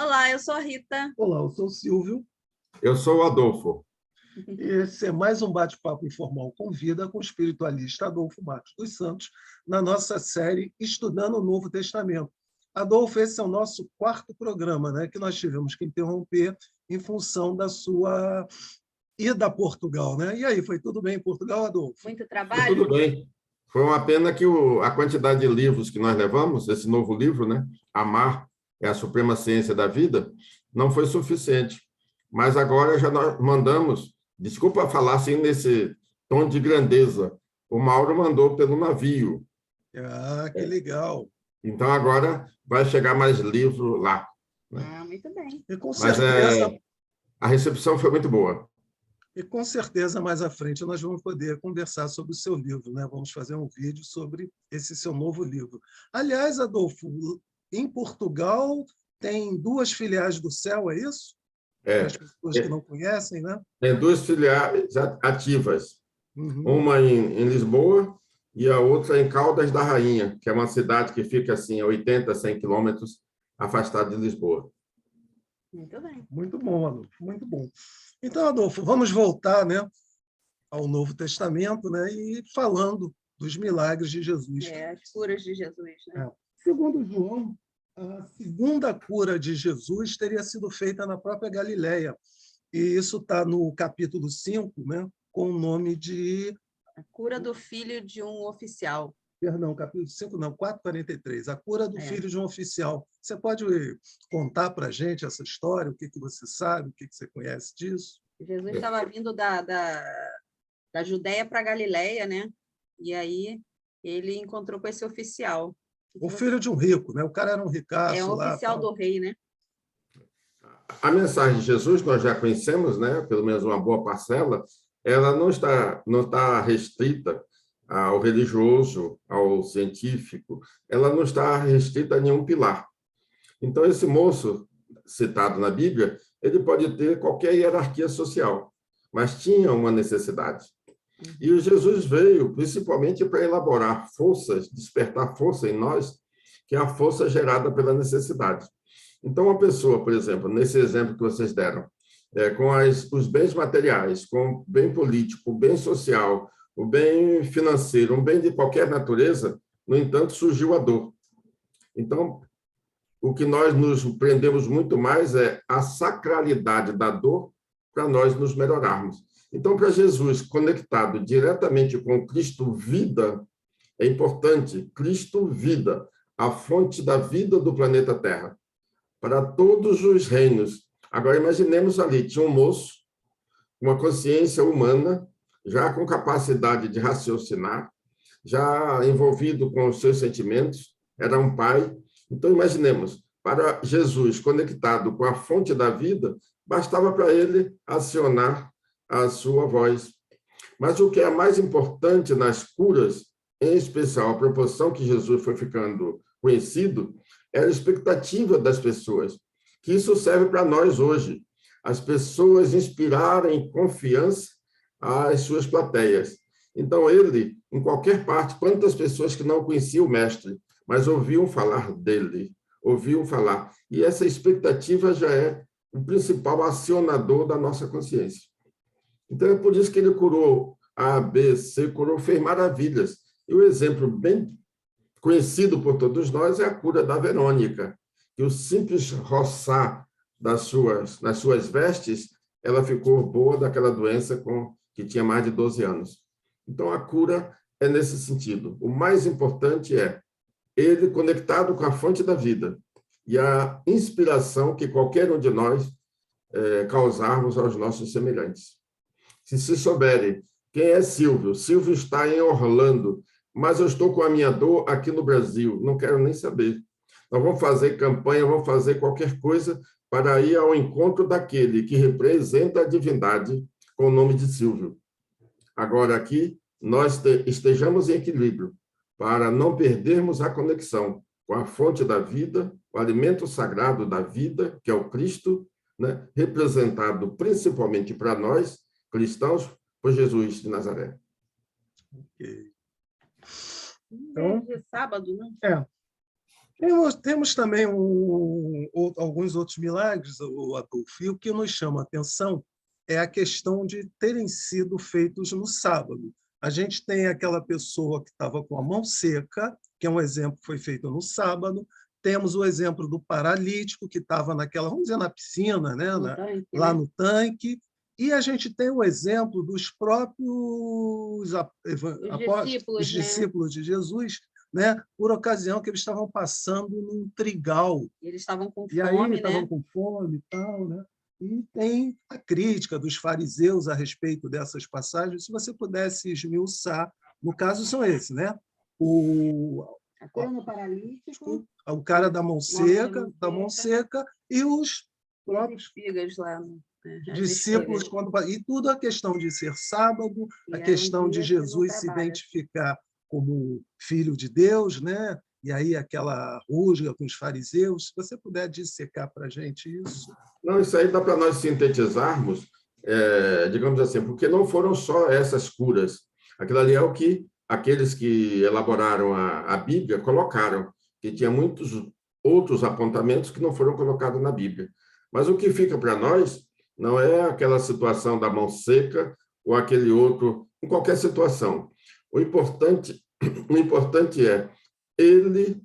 Olá, eu sou a Rita. Olá, eu sou o Silvio. Eu sou o Adolfo. E esse é mais um bate-papo informal com vida com o espiritualista Adolfo Matos dos Santos, na nossa série Estudando o Novo Testamento. Adolfo, esse é o nosso quarto programa, né, que nós tivemos que interromper em função da sua ida a Portugal. Né? E aí, foi tudo bem em Portugal, Adolfo? Muito Foi trabalho? tudo bem. Foi uma pena que a quantidade de livros que nós levamos, esse novo livro, né, Amar é a Suprema Ciência da Vida, não foi suficiente. Mas agora já nós mandamos, desculpa falar assim nesse tom de grandeza, o Mauro mandou pelo navio. Ah, que legal. Então agora vai chegar mais livro lá. Né? Muito bem. E com Mas certeza... a recepção foi muito boa. E com certeza mais à frente nós vamos poder conversar sobre o seu livro, né? Vamos fazer um vídeo sobre esse seu novo livro. Aliás, Adolfo, em Portugal tem 2 filiais do Céu, é isso? Para as pessoas que não conhecem, né? Tem 2 filiais ativas, Uhum. uma em Lisboa e a outra em Caldas da Rainha, que é uma cidade que fica assim a 80, 100 quilômetros afastada de Lisboa. Muito bem. Muito bom, Adolfo, muito bom. Então, Adolfo, vamos voltar, né, ao Novo Testamento, né, e falando dos milagres de Jesus. As curas de Jesus, né? Segundo João, a segunda cura de Jesus teria sido feita na própria Galileia. E isso está no capítulo 5, né, com o nome de... A cura do filho de um oficial. Perdão, capítulo 5, não, 4:43. A cura do filho de um oficial. Você pode contar para a gente essa história? O que você sabe? O que você conhece disso? Jesus estava vindo da Judéia para a Galileia, né? E aí ele encontrou com esse oficial. O filho de um rico, né? O cara era um ricaço. É um lá, oficial tal. do rei, né? A mensagem de Jesus, nós já conhecemos, né? Pelo menos uma boa parcela, ela não está restrita ao religioso, ao científico, ela não está restrita a nenhum pilar. Então, esse moço citado na Bíblia, ele pode ter qualquer hierarquia social, mas tinha uma necessidade. E o Jesus veio principalmente para elaborar forças, despertar força em nós, que é a força gerada pela necessidade. Então, uma pessoa, por exemplo, nesse exemplo que vocês deram, com os bens materiais, com o bem político, o bem social, o bem financeiro, um bem de qualquer natureza, no entanto, surgiu a dor. Então, o que nós nos prendemos muito mais é a sacralidade da dor para nós nos melhorarmos. Então, para Jesus, conectado diretamente com Cristo vida, é importante, Cristo vida, a fonte da vida do planeta Terra, para todos os reinos. Agora, imaginemos ali, tinha um moço, uma consciência humana, já com capacidade de raciocinar, já envolvido com os seus sentimentos, era um pai. Então, imaginemos, para Jesus, conectado com a fonte da vida, bastava para ele acionar a sua voz. Mas o que é mais importante nas curas, em especial a proporção que Jesus foi ficando conhecido, é a expectativa das pessoas, que isso serve para nós hoje. As pessoas inspirarem confiança às suas plateias. Então, ele, em qualquer parte, quantas pessoas que não conheciam o mestre, mas ouviam falar dele, ouviam falar. E essa expectativa já é o principal acionador da nossa consciência. Então, é por isso que ele curou A, B, C, curou, fez maravilhas. E o exemplo bem conhecido por todos nós é a cura da Verônica, que o simples roçar nas suas vestes, ela ficou boa daquela doença que tinha mais de 12 anos. Então, a cura é nesse sentido. O mais importante é ele conectado com a fonte da vida e a inspiração que qualquer um de nós causarmos aos nossos semelhantes. Se souberem quem é Silvio, Silvio está em Orlando, mas eu estou com a minha dor aqui no Brasil, não quero nem saber. Nós vamos fazer campanha, vamos fazer qualquer coisa para ir ao encontro daquele que representa a divindade com o nome de Silvio. Agora aqui, nós estejamos em equilíbrio para não perdermos a conexão com a fonte da vida, o alimento sagrado da vida, que é o Cristo, né, representado principalmente para nós, cristãos, por Jesus de Nazaré. Ok. Então, de sábado, né? Temos também alguns outros milagres, Adolfo, e o que nos chama a atenção é a questão de terem sido feitos no sábado. A gente tem aquela pessoa que estava com a mão seca, que é um exemplo que foi feito no sábado. Temos o exemplo do paralítico, que estava naquela, vamos dizer, na piscina, né? Lá no tanque. E a gente tem o exemplo dos próprios os discípulos de Jesus, né? Por ocasião que eles estavam passando num trigal. Eles estavam com fome, aí, estavam com fome e tal, né? E tem a crítica dos fariseus a respeito dessas passagens. Se você pudesse esmiuçar, no caso são esses, né? A cura no paralítico, o cara da mão seca e os próprios espigas lá, discípulos, e tudo a questão de ser sábado, a questão de Jesus se identificar como filho de Deus, né? E aí aquela rusga com os fariseus. Se você puder dissecar para a gente isso. Não, isso aí dá para nós sintetizarmos, digamos assim, porque não foram só essas curas. Aquilo ali é o que aqueles que elaboraram a Bíblia colocaram, que tinha muitos outros apontamentos que não foram colocados na Bíblia. Mas o que fica para nós não é aquela situação da mão seca ou aquele outro, em qualquer situação. O importante é, ele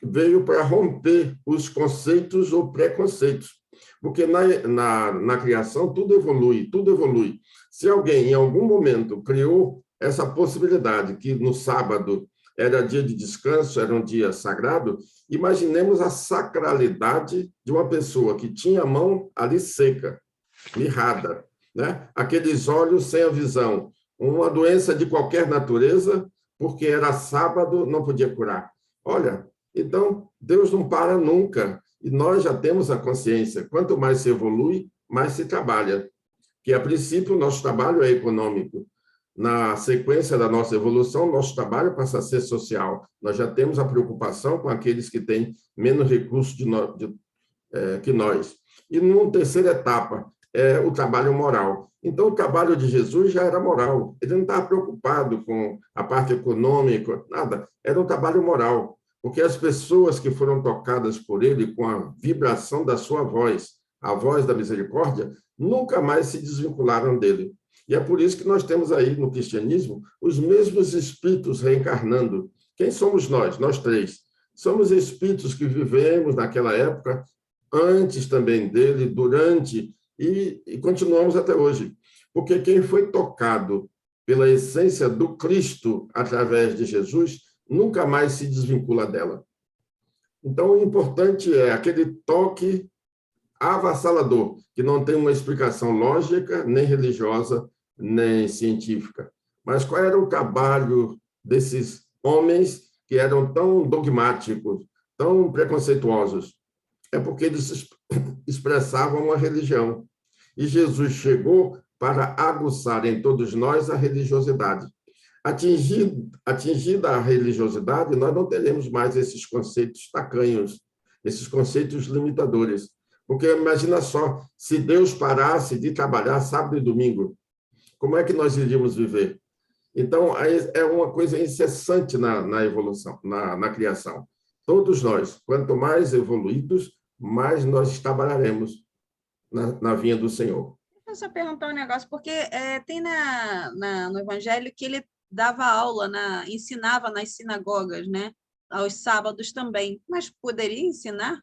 veio para romper os conceitos ou preconceitos, porque na criação tudo evolui. Se alguém, em algum momento, criou essa possibilidade, que no sábado era dia de descanso, era um dia sagrado, imaginemos a sacralidade de uma pessoa que tinha a mão ali seca, mirrada, né? Aqueles olhos sem a visão, uma doença de qualquer natureza, porque era sábado, não podia curar. Olha, então, Deus não para nunca, e nós já temos a consciência, quanto mais se evolui, mais se trabalha, que a princípio o nosso trabalho é econômico. Na sequência da nossa evolução, nosso trabalho passa a ser social. Nós já temos a preocupação com aqueles que têm menos recursos que nós. E numa terceira etapa, é o trabalho moral. Então, o trabalho de Jesus já era moral. Ele não estava preocupado com a parte econômica, nada. Era um trabalho moral, porque as pessoas que foram tocadas por ele com a vibração da sua voz, a voz da misericórdia, nunca mais se desvincularam dele. E é por isso que nós temos aí no cristianismo os mesmos espíritos reencarnando. Quem somos nós? Nós três. Somos espíritos que vivemos naquela época, antes também dele, durante, e continuamos até hoje. Porque quem foi tocado pela essência do Cristo através de Jesus, nunca mais se desvincula dela. Então, o importante é aquele toque avassalador, que não tem uma explicação lógica, nem religiosa, nem científica. Mas qual era o trabalho desses homens que eram tão dogmáticos, tão preconceituosos? É porque eles expressavam uma religião. E Jesus chegou para aguçar em todos nós a religiosidade. Atingida a religiosidade, nós não teremos mais esses conceitos tacanhos, esses conceitos limitadores. Porque imagina só, se Deus parasse de trabalhar sábado e domingo, como é que nós iríamos viver? Então, é uma coisa incessante na evolução, na criação. Todos nós, quanto mais evoluídos, mais nós trabalharemos na vinha do Senhor. Eu só perguntar um negócio, porque tem no Evangelho que ele dava aula, ensinava nas sinagogas, né? Aos sábados também, mas poderia ensinar?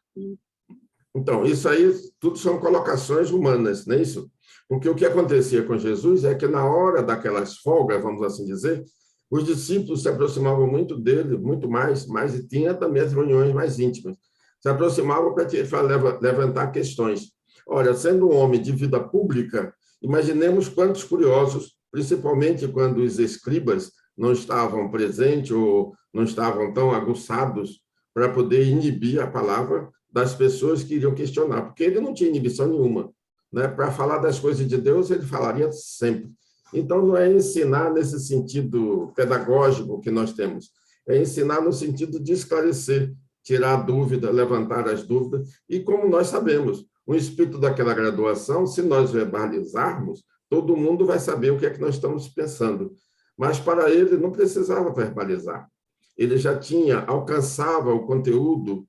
Então, isso aí tudo são colocações humanas, não é isso? Porque o que acontecia com Jesus é que na hora daquelas folgas, vamos assim dizer, os discípulos se aproximavam muito dele, muito mais, e tinha também as reuniões mais íntimas. Se aproximavam para levantar questões. Olha, sendo um homem de vida pública, imaginemos quantos curiosos, principalmente quando os escribas não estavam presentes ou não estavam tão aguçados para poder inibir a palavra das pessoas que iriam questionar, porque ele não tinha inibição nenhuma, né? Para falar das coisas de Deus, ele falaria sempre. Então, não é ensinar nesse sentido pedagógico que nós temos, é ensinar no sentido de esclarecer, tirar a dúvida, levantar as dúvidas, e como nós sabemos, o espírito daquela graduação, se nós verbalizarmos, todo mundo vai saber o que é que nós estamos pensando. Mas para ele não precisava verbalizar. Ele já alcançava o conteúdo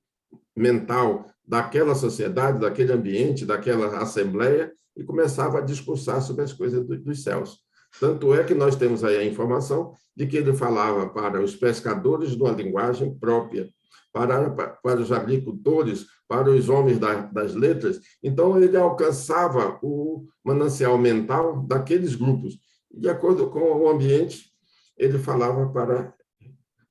mental daquela sociedade, daquele ambiente, daquela assembleia, e começava a discursar sobre as coisas dos céus. Tanto é que nós temos aí a informação de que ele falava para os pescadores numa linguagem própria, para os agricultores, para os homens das letras. Então, ele alcançava o manancial mental daqueles grupos. De acordo com o ambiente, ele falava para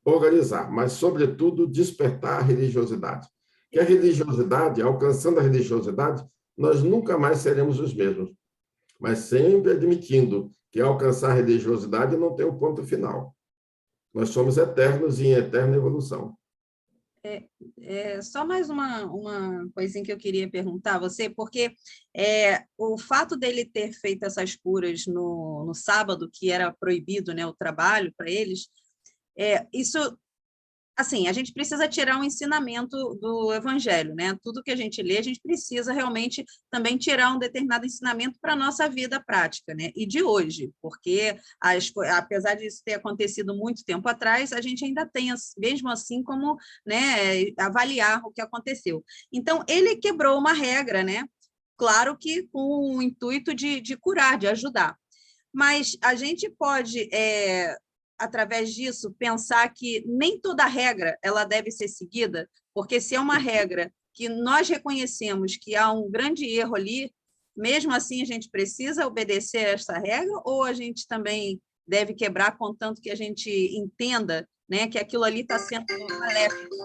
organizar, mas, sobretudo, despertar a religiosidade. Que a religiosidade, alcançando a religiosidade, nós nunca mais seremos os mesmos, mas sempre admitindo que alcançar a religiosidade não tem um ponto final. Nós somos eternos e em eterna evolução. Só mais uma coisinha que eu queria perguntar a você, porque o fato dele ter feito essas curas no sábado, que era proibido, né, o trabalho para eles, isso, assim, a gente precisa tirar um ensinamento do Evangelho, né? Tudo que a gente lê, a gente precisa realmente também tirar um determinado ensinamento para a nossa vida prática, né? E de hoje, porque apesar disso ter acontecido muito tempo atrás, a gente ainda tem, mesmo assim, como, né, avaliar o que aconteceu. Então, ele quebrou uma regra, né? Claro que com o intuito de curar, de ajudar. Mas a gente pode através disso, pensar que nem toda regra ela deve ser seguida, porque se é uma regra que nós reconhecemos que há um grande erro ali, mesmo assim a gente precisa obedecer a essa regra, ou a gente também deve quebrar, contanto que a gente entenda, né, que aquilo ali está sendo maléfico.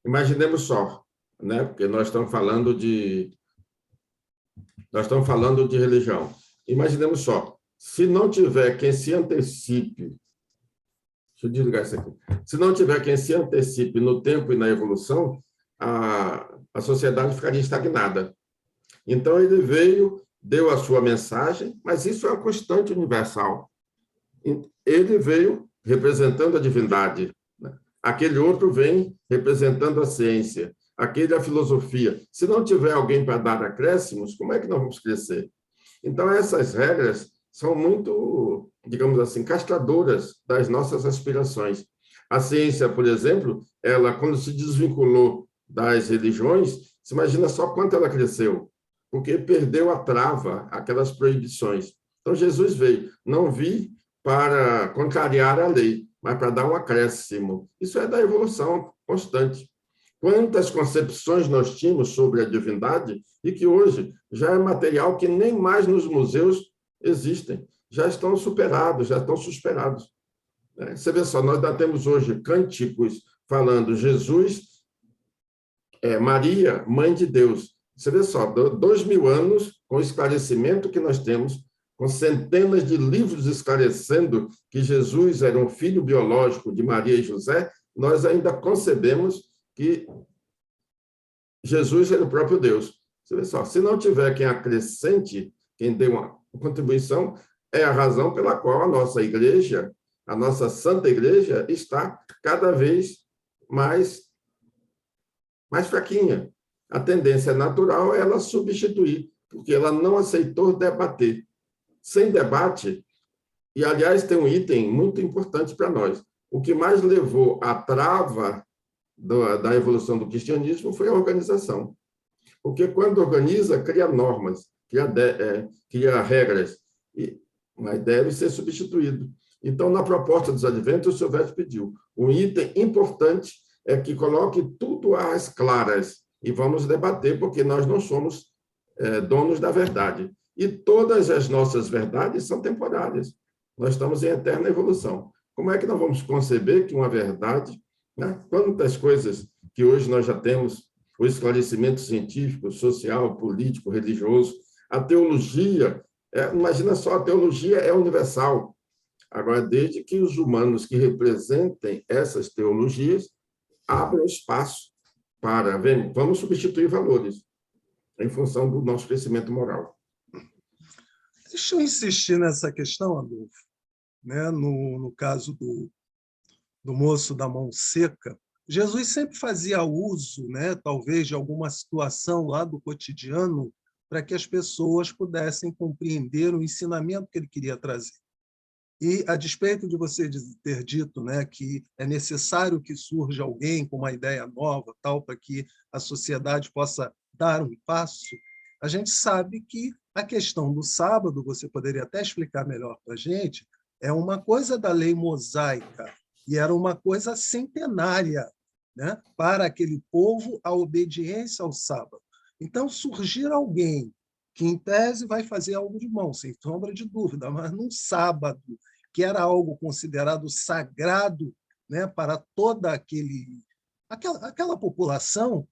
Imaginemos só, né, porque nós estamos falando de religião. Imaginemos só, se não tiver quem se antecipe, deixa eu desligar isso aqui, se não tiver quem se antecipe no tempo e na evolução, a sociedade ficaria estagnada. Então, ele veio, deu a sua mensagem, mas isso é uma constante universal. Ele veio representando a divindade, né? Aquele outro vem representando a ciência, aquele a filosofia. Se não tiver alguém para dar acréscimos, como é que nós vamos crescer? Então, essas regras são muito, digamos assim, castradoras das nossas aspirações. A ciência, por exemplo, ela, quando se desvinculou das religiões, se imagina só quanto ela cresceu, porque perdeu a trava, aquelas proibições. Então, Jesus veio, não vi para contrariar a lei, mas para dar um acréscimo. Isso é da evolução constante. Quantas concepções nós tínhamos sobre a divindade e que hoje já é material que nem mais nos museus existem, já estão superados, já estão superados. Você vê só, nós ainda temos hoje cânticos falando Jesus, Maria, mãe de Deus. Você vê só, 2000 anos, com o esclarecimento que nós temos, com centenas de livros esclarecendo que Jesus era um filho biológico de Maria e José, nós ainda concebemos que Jesus era o próprio Deus. Você vê só, se não tiver quem acrescente, quem dê uma contribuição, é a razão pela qual a nossa igreja, a nossa Santa Igreja, está cada vez mais fraquinha. A tendência natural é ela substituir, porque ela não aceitou debater. Sem debate, e, aliás, tem um item muito importante para nós. O que mais levou à trava da evolução do cristianismo foi a organização. Porque quando organiza, cria normas, cria regras, mas deve ser substituído. Então, na proposta dos adventos, o Silvestre pediu. Um item importante é que coloque tudo às claras e vamos debater, porque nós não somos donos da verdade. E todas as nossas verdades são temporárias. Nós estamos em eterna evolução. Como é que nós vamos conceber que uma verdade, né? Quantas coisas que hoje nós já temos, o esclarecimento científico, social, político, religioso, a teologia, imagina só, a teologia é universal. Agora, desde que os humanos que representem essas teologias abram espaço para, vamos substituir valores em função do nosso crescimento moral. Deixa eu insistir nessa questão, Adolfo, né? No caso do moço da mão seca, Jesus sempre fazia uso, né, talvez, de alguma situação lá do cotidiano para que as pessoas pudessem compreender o ensinamento que ele queria trazer. E, a despeito de você ter dito, né, que é necessário que surja alguém com uma ideia nova, tal, para que a sociedade possa dar um passo, a gente sabe que a questão do sábado, você poderia até explicar melhor para a gente, é uma coisa da lei mosaica, e era uma coisa centenária, né, para aquele povo, a obediência ao sábado. Então, surgir alguém que, em tese, vai fazer algo de bom, sem sombra de dúvida, mas num sábado, que era algo considerado sagrado, né, para toda aquela população,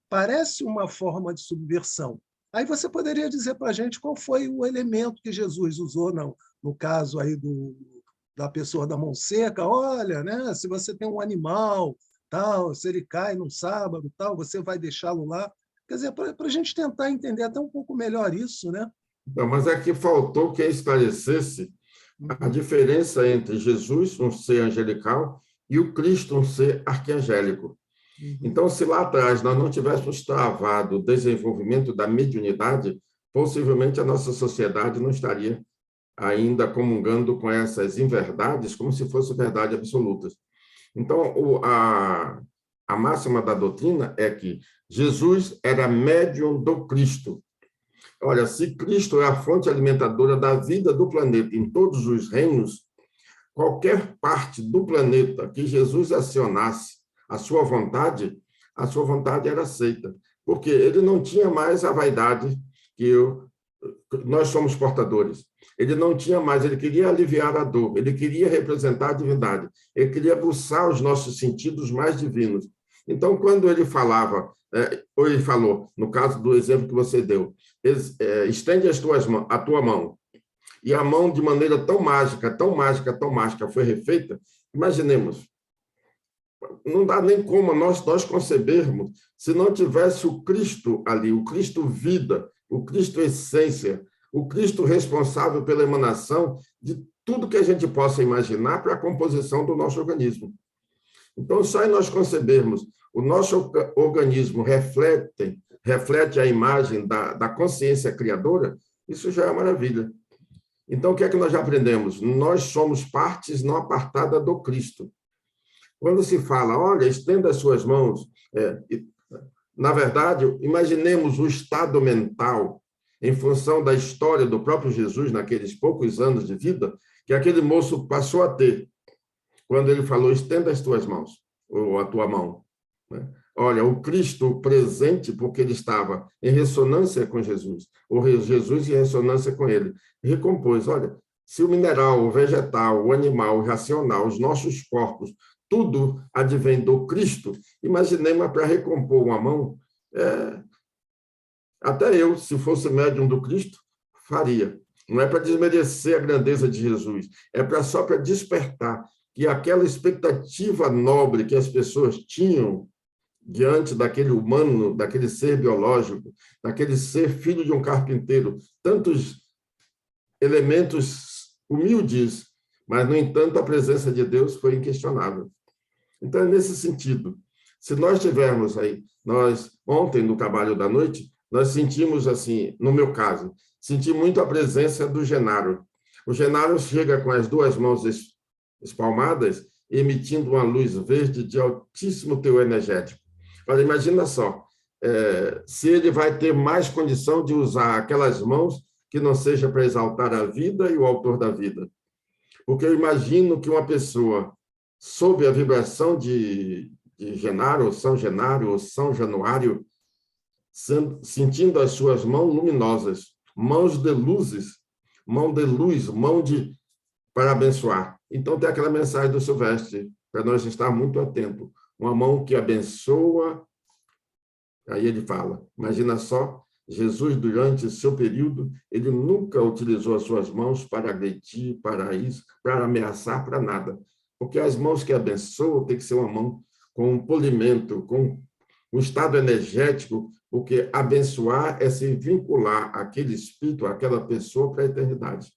parece uma forma de subversão. Aí você poderia dizer para a gente qual foi o elemento que Jesus usou, no caso aí da pessoa da mão seca. Olha, né, se você tem um animal, tal, se ele cai num sábado, tal, você vai deixá-lo lá. Quer dizer, para a gente tentar entender até um pouco melhor isso, né? Não, mas é que faltou que esclarecesse a diferença entre Jesus, um ser angelical, e o Cristo, um ser arquiangélico. Então, se lá atrás nós não tivéssemos travado o desenvolvimento da mediunidade, possivelmente a nossa sociedade não estaria ainda comungando com essas inverdades como se fossem verdades absolutas. Então, a máxima da doutrina é que Jesus era médium do Cristo. Olha, se Cristo é a fonte alimentadora da vida do planeta em todos os reinos, qualquer parte do planeta que Jesus acionasse a sua vontade era aceita, porque ele não tinha mais a vaidade que nós somos portadores. Ele não tinha mais, ele queria aliviar a dor, ele queria representar a divindade, ele queria aguçar os nossos sentidos mais divinos. Então, quando ele falava, ou ele falou, no caso do exemplo que você deu, estende a tua mão, e a mão, de maneira tão mágica, tão mágica, tão mágica, foi refeita, imaginemos, não dá nem como nós concebermos se não tivesse o Cristo ali, o Cristo vida, o Cristo essência, o Cristo responsável pela emanação de tudo que a gente possa imaginar para a composição do nosso organismo. Então, só em nós concebermos o nosso organismo reflete a imagem da consciência criadora, isso já é maravilha. Então, o que é que nós já aprendemos? Nós somos partes não apartadas do Cristo. Quando se fala, olha, estenda as suas mãos, na verdade, imaginemos o estado mental, em função da história do próprio Jesus, naqueles poucos anos de vida, que aquele moço passou a ter, quando ele falou, estenda as tuas mãos, ou a tua mão. Olha, o Cristo presente, porque ele estava em ressonância com Jesus, ou Jesus em ressonância com ele, recompôs, olha, se o mineral, o vegetal, o animal, o racional, os nossos corpos, tudo advém do Cristo, imaginemos para recompor uma mão, até eu, se fosse médium do Cristo, faria. Não é para desmerecer a grandeza de Jesus, é só para despertar que aquela expectativa nobre que as pessoas tinham diante daquele humano, daquele ser biológico, daquele ser filho de um carpinteiro, tantos elementos humildes, mas, no entanto, a presença de Deus foi inquestionável. Então, é nesse sentido. Se nós tivermos aí, ontem, no trabalho da noite, nós sentimos, assim, no meu caso, senti muito a presença do Genaro. O Genaro chega com as duas mãos espalmadas, emitindo uma luz verde de altíssimo teor energético. Olha, imagina só, se ele vai ter mais condição de usar aquelas mãos que não seja para exaltar a vida e o autor da vida. Porque eu imagino que uma pessoa, sob a vibração de Genaro, ou São Genaro, ou São Januário, sentindo as suas mãos luminosas, mãos de luzes, mão de luz, para abençoar. Então, tem aquela mensagem do Silvestre, para nós estar muito atentos. Uma mão que abençoa. Aí ele fala, imagina só, Jesus, durante o seu período, ele nunca utilizou as suas mãos para agredir, para isso, para ameaçar, para nada. Porque as mãos que abençoam tem que ser uma mão com um polimento, com um estado energético, porque abençoar é se vincular àquele espírito, àquela pessoa para a eternidade.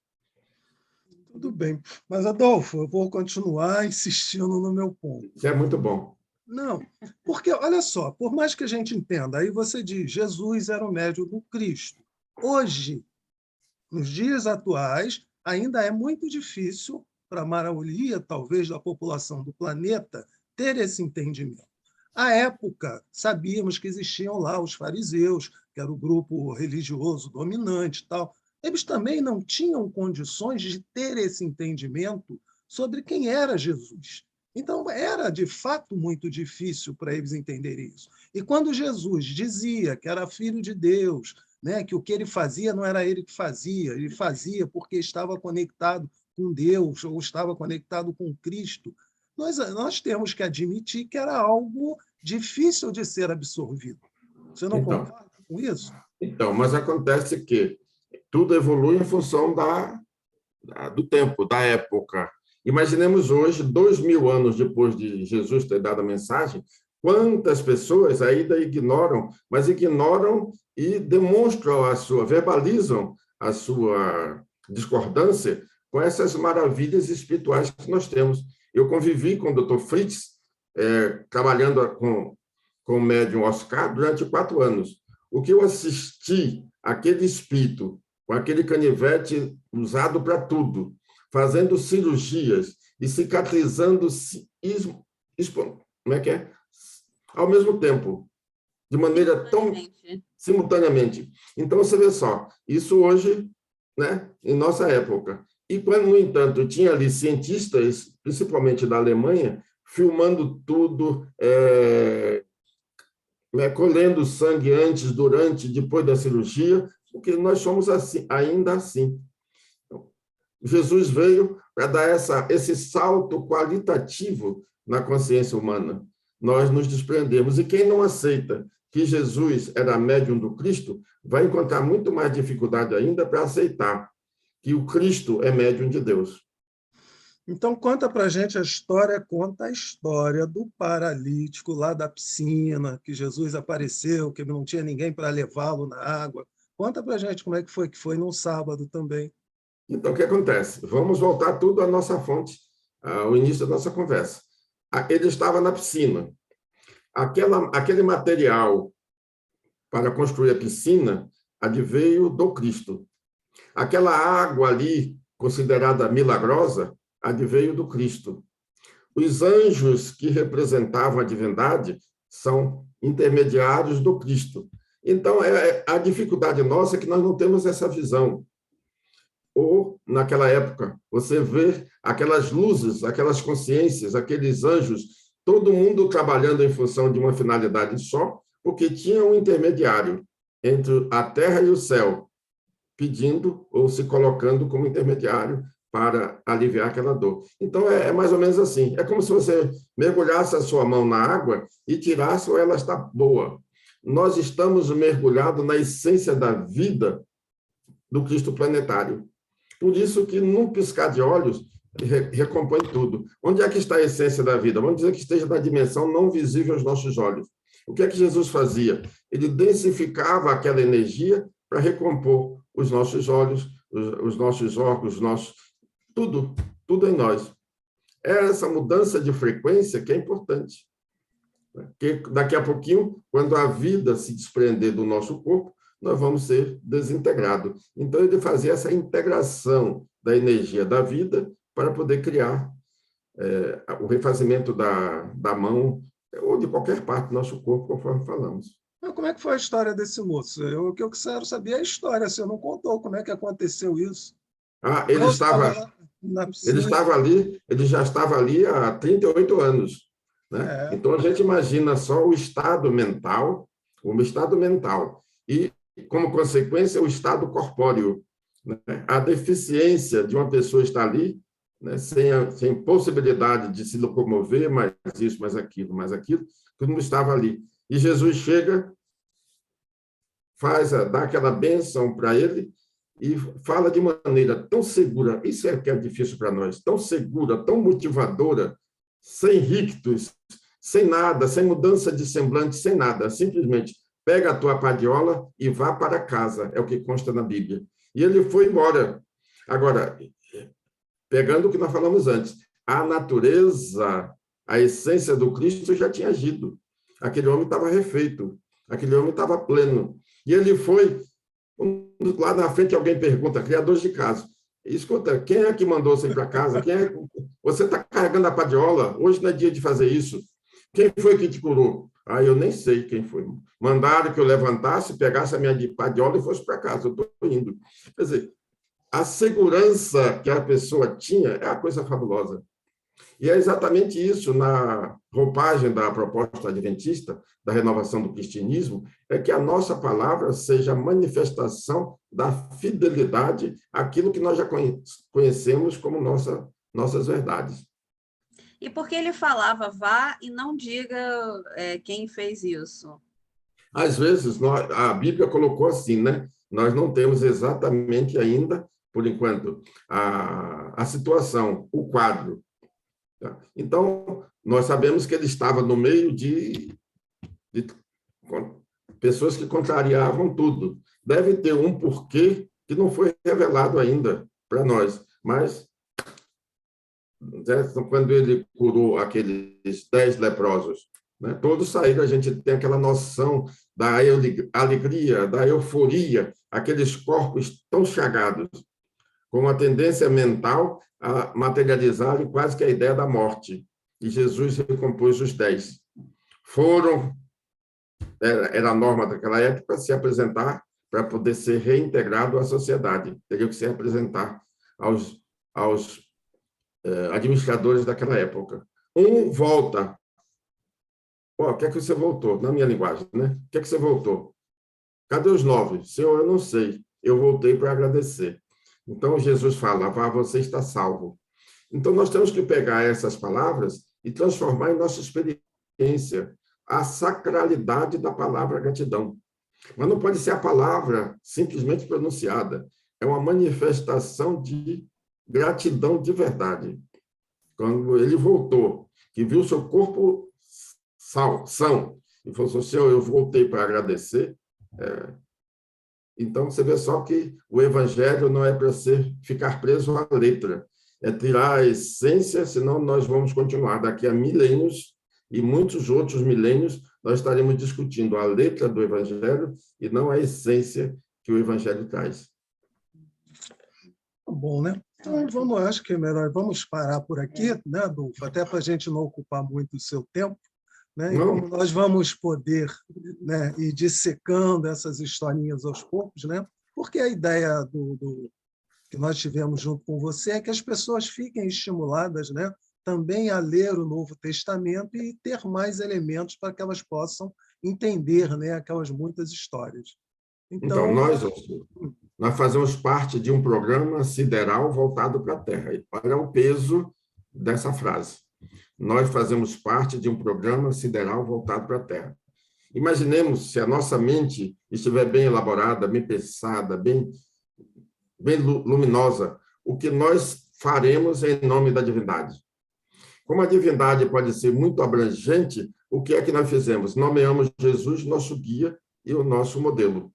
Tudo bem. Mas, Adolfo, eu vou continuar insistindo no meu ponto. Isso é muito bom. Não, porque, olha só, por mais que a gente entenda, aí você diz, Jesus era o médium do Cristo. Hoje, nos dias atuais, ainda é muito difícil para a maioria, talvez, da população do planeta ter esse entendimento. À época, sabíamos que existiam lá os fariseus, que era o grupo religioso dominante e tal. Eles também não tinham condições de ter esse entendimento sobre quem era Jesus. Então, era, de fato, muito difícil para eles entenderem isso. E quando Jesus dizia que era filho de Deus, né, que o que ele fazia não era ele que fazia, ele fazia porque estava conectado com Deus ou estava conectado com Cristo, nós temos que admitir que era algo difícil de ser absorvido. Você não concorda com isso? Então, mas acontece que tudo evolui em função do tempo, da época. Imaginemos hoje, 2000 anos depois de Jesus ter dado a mensagem, quantas pessoas ainda ignoram, mas ignoram e demonstram verbalizam a sua discordância com essas maravilhas espirituais que nós temos. Eu convivi com o Dr. Fritz, trabalhando com o médium Oscar, durante 4 anos. O que eu assisti, aquele espírito, com aquele canivete usado para tudo, fazendo cirurgias e cicatrizando como é que é? Ao mesmo tempo, de maneira tão simultaneamente. Então, você vê só, isso hoje, né, em nossa época. E quando, no entanto, tinha ali cientistas, principalmente da Alemanha, filmando tudo, colhendo sangue antes, durante, depois da cirurgia, porque nós somos assim, ainda assim. Jesus veio para dar esse salto qualitativo na consciência humana. Nós nos desprendemos. E quem não aceita que Jesus era médium do Cristo, vai encontrar muito mais dificuldade ainda para aceitar que o Cristo é médium de Deus. Então, conta para a gente conta a história do paralítico lá da piscina, que Jesus apareceu, que não tinha ninguém para levá-lo na água. Conta para a gente como é que foi num sábado também. Então, o que acontece? Vamos voltar tudo à nossa fonte, ao início da nossa conversa. Ele estava na piscina. Aquele material para construir a piscina adveio do Cristo. Aquela água ali, considerada milagrosa, adveio do Cristo. Os anjos que representavam a divindade são intermediários do Cristo. Então, a dificuldade nossa é que nós não temos essa visão. Ou, naquela época, você vê aquelas luzes, aquelas consciências, aqueles anjos, todo mundo trabalhando em função de uma finalidade só, porque tinha um intermediário entre a terra e o céu, pedindo ou se colocando como intermediário para aliviar aquela dor. Então, é mais ou menos assim. É como se você mergulhasse a sua mão na água e tirasse ou ela está boa. Nós estamos mergulhados na essência da vida do Cristo planetário. Por isso que, num piscar de olhos, recompõe tudo. Onde é que está a essência da vida? Vamos dizer que esteja na dimensão não visível aos nossos olhos. O que é que Jesus fazia? Ele densificava aquela energia para recompor os nossos olhos, os nossos órgãos, tudo em nós. É essa mudança de frequência que é importante. Porque daqui a pouquinho, quando a vida se desprender do nosso corpo, nós vamos ser desintegrados. Então, ele fazia essa integração da energia da vida para poder criar o refazimento da mão ou de qualquer parte do nosso corpo, conforme falamos. Mas como é que foi a história desse moço? O que eu quero saber é a história. Você não contou como é que aconteceu isso. Ele já estava ali há 38 anos. Né? Então, a gente imagina só o estado mental, e, como consequência, o estado corpóreo. Né? A deficiência de uma pessoa estar ali, né? sem possibilidade de se locomover, mais isso, mais aquilo, todo mundo estava ali. E Jesus chega, dá aquela bênção para ele e fala de maneira tão segura, isso é que é difícil para nós, tão segura, tão motivadora, sem rictos, sem nada, sem mudança de semblante, sem nada, simplesmente pega a tua padiola e vá para casa, é o que consta na Bíblia. E ele foi embora. Agora, pegando o que nós falamos antes, a natureza, a essência do Cristo já tinha agido. Aquele homem estava refeito, aquele homem estava pleno. E ele foi, lá na frente alguém pergunta, criadores de casos, Escuta, quem é que mandou você ir para casa? Você está carregando a padiola? Hoje não é dia de fazer isso. Quem foi que te curou? Ah, eu nem sei quem foi. Mandaram que eu levantasse, pegasse a minha padiola e fosse para casa. Eu estou indo. Quer dizer, a segurança que a pessoa tinha é a coisa fabulosa. E é exatamente isso na roupagem da proposta adventista, da renovação do cristianismo, é que a nossa palavra seja a manifestação da fidelidade àquilo que nós já conhecemos como nossas verdades. E por que ele falava, vá e não diga quem fez isso? Às vezes, a Bíblia colocou assim, né? Nós não temos exatamente ainda, por enquanto, a situação, o quadro. Então, nós sabemos que ele estava no meio de pessoas que contrariavam tudo. Deve ter um porquê que não foi revelado ainda para nós, mas quando ele curou aqueles 10 leprosos, né, todos saíram, a gente tem aquela noção da alegria, da euforia, aqueles corpos tão chagados, com uma tendência mental a materializar quase que a ideia da morte. E Jesus recompôs os 10. Era a norma daquela época, se apresentar para poder ser reintegrado à sociedade. Teria que se apresentar aos administradores daquela época. Um volta. O que é que você voltou? Na minha linguagem, né? O que é que você voltou? Cadê os 9? Senhor, eu não sei. Eu voltei para agradecer. Então, Jesus fala, vá, você está salvo. Então, nós temos que pegar essas palavras e transformar em nossa experiência a sacralidade da palavra gratidão. Mas não pode ser a palavra simplesmente pronunciada. É uma manifestação de gratidão de verdade. Quando ele voltou, que viu seu corpo são, e falou assim, Senhor, eu voltei para agradecer. Então, você vê só que o evangelho não é para ficar preso à letra, é tirar a essência, senão nós vamos continuar daqui a milênios e muitos outros milênios, nós estaremos discutindo a letra do evangelho e não a essência que o evangelho traz. Bom, né? Então, acho que é melhor, vamos parar por aqui, né, Adolfo? Até para a gente não ocupar muito o seu tempo, né? E como nós vamos poder, né, ir dissecando essas historinhas aos poucos, né? Porque a ideia que nós tivemos junto com você é que as pessoas fiquem estimuladas, né, também a ler o Novo Testamento e ter mais elementos para que elas possam entender, né, aquelas muitas histórias. Então nós fazemos parte de um programa sideral voltado para a Terra. Olha o peso dessa frase. Nós fazemos parte de um programa sideral voltado para a Terra. Imaginemos se a nossa mente estiver bem elaborada, bem pensada, bem luminosa, o que nós faremos em nome da divindade. Como a divindade pode ser muito abrangente, o que é que nós fizemos? Nomeamos Jesus nosso guia e o nosso modelo.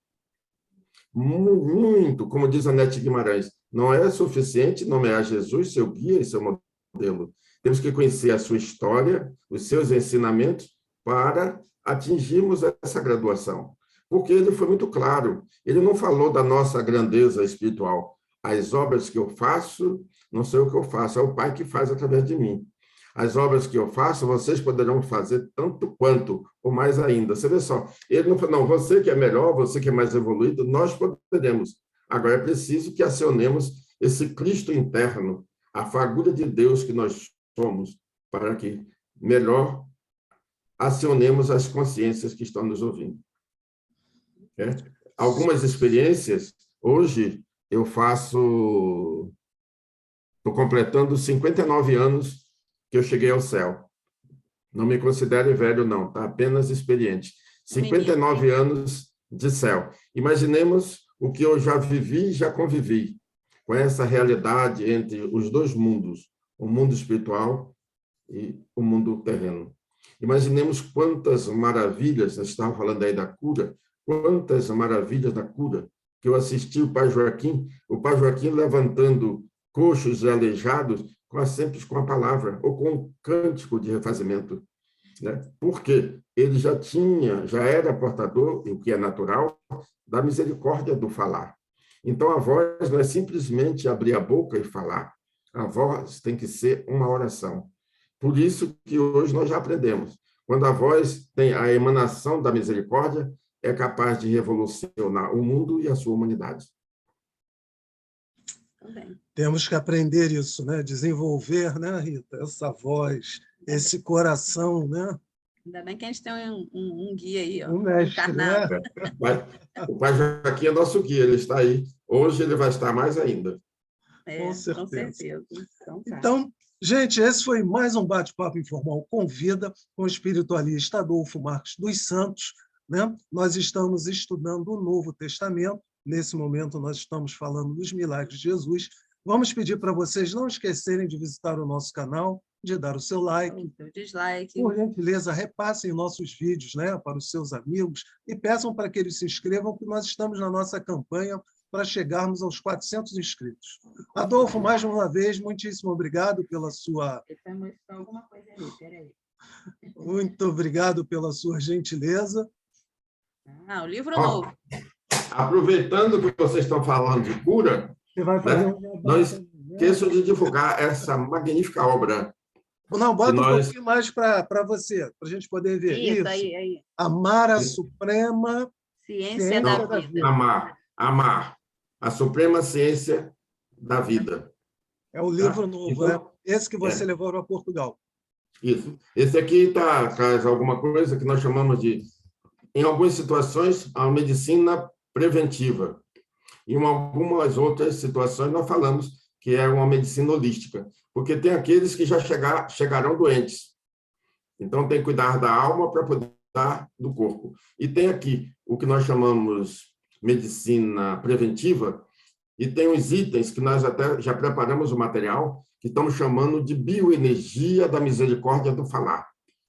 Muito, como diz a Nete Guimarães, não é suficiente nomear Jesus seu guia e seu modelo. Temos que conhecer a sua história, os seus ensinamentos, para atingirmos essa graduação. Porque ele foi muito claro, ele não falou da nossa grandeza espiritual. As obras que eu faço, não sei o que eu faço, é o Pai que faz através de mim. As obras que eu faço, vocês poderão fazer tanto quanto, ou mais ainda. Você vê só, ele não falou, não, você que é melhor, você que é mais evoluído, nós poderemos. Agora é preciso que acionemos esse Cristo interno, a fagulha de Deus que nós somos, para que melhor acionemos as consciências que estão nos ouvindo. Algumas experiências, hoje eu estou completando 59 anos que eu cheguei ao céu. Não me considere velho, não, tá? Apenas experiente. 59 anos de céu. Imaginemos o que eu já vivi e já convivi com essa realidade entre os dois mundos, o mundo espiritual e o mundo terreno. Imaginemos quantas maravilhas, você estava falando aí da cura, quantas maravilhas da cura, que eu assisti o Pai Joaquim levantando coxos e aleijados, sempre com a palavra, ou com um cântico de refazimento. Né? Porque ele já era portador, o que é natural, da misericórdia do falar. Então, a voz não é simplesmente abrir a boca e falar. A voz tem que ser uma oração. Por isso que hoje nós já aprendemos. Quando a voz tem a emanação da misericórdia, é capaz de revolucionar o mundo e a sua humanidade. Também. Temos que aprender isso, né? Desenvolver, né, Rita? Essa voz, esse coração, né? Ainda bem que a gente tem um guia aí, ó, Um mestre, encarnado. né? O Pai Joaquim é nosso guia, ele está aí. Hoje ele vai estar mais ainda. É, Com certeza. com certeza. Então, tá. Então, gente, esse foi mais um bate-papo informal com vida, com o espiritualista Adolfo Marques dos Santos, né? Nós estamos estudando o Novo Testamento. Nesse momento, nós estamos falando dos milagres de Jesus. Vamos pedir para vocês não esquecerem de visitar o nosso canal, de dar o seu like. O seu dislike. Por gentileza, repassem nossos vídeos, né, para os seus amigos e peçam para que eles se inscrevam, que nós estamos na nossa campanha para chegarmos aos 400 inscritos. Adolfo, mais uma vez, muitíssimo obrigado pela sua... Ele vai mostrar alguma coisa ali, peraí. Muito obrigado pela sua gentileza. Ah, o livro Ó, novo. Aproveitando que vocês estão falando de cura, Você vai fazer não esqueçam de divulgar essa magnífica obra. Não, bota E nós- um pouquinho mais para você, para a gente poder ver. Isso, aí. Amar a Suprema Ciência da da vida. Amar. A suprema ciência da vida. é o livro Tá. novo, Então, né? Esse que você é. levou para Portugal. Isso. Esse aqui traz alguma coisa que nós chamamos de, em algumas situações, a medicina preventiva. Em algumas outras situações, nós falamos que é uma medicina holística, porque tem aqueles que já chegarão doentes. Então, tem que cuidar da alma para poder cuidar do corpo. E tem aqui o que nós chamamos medicina preventiva, e tem os itens que nós até já preparamos o material, que estamos chamando de bioenergia da misericórdia do falar.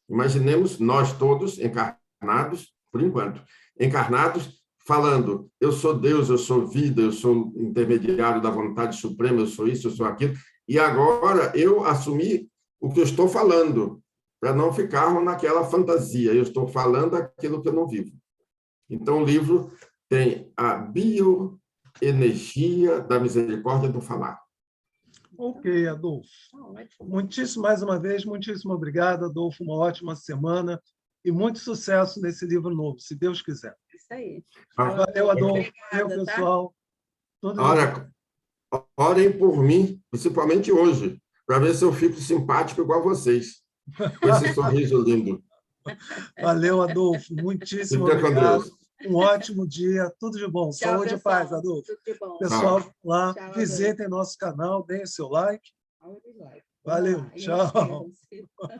Imaginemos nós todos encarnados, por enquanto, encarnados, falando, eu sou Deus, eu sou vida, eu sou intermediário da vontade suprema, eu sou isso, eu sou aquilo, e agora eu assumi o que eu estou falando, para não ficarmos naquela fantasia, eu estou falando aquilo que eu não vivo. Então, o livro tem a bioenergia da misericórdia do falar. Ok, Adolfo. Mais uma vez, muitíssimo obrigado, Adolfo. Uma ótima semana e muito sucesso nesse livro novo, se Deus quiser. Isso aí. Valeu, Adolfo. Valeu, Obrigada, tá? pessoal. Tudo de bom. Orem por mim, principalmente hoje, para ver se eu fico simpático igual a vocês, com esse sorriso lindo. Valeu, Adolfo. Muitíssimo Fica com obrigado. Deus. Um ótimo dia. Tudo de bom. Tchau, Saúde e pessoal. paz, Adolfo. Tudo de bom. Pessoal, lá, Tchau, visitem nosso canal, deem o seu like. Valeu, Vamos lá. tchau. Inscreva-se.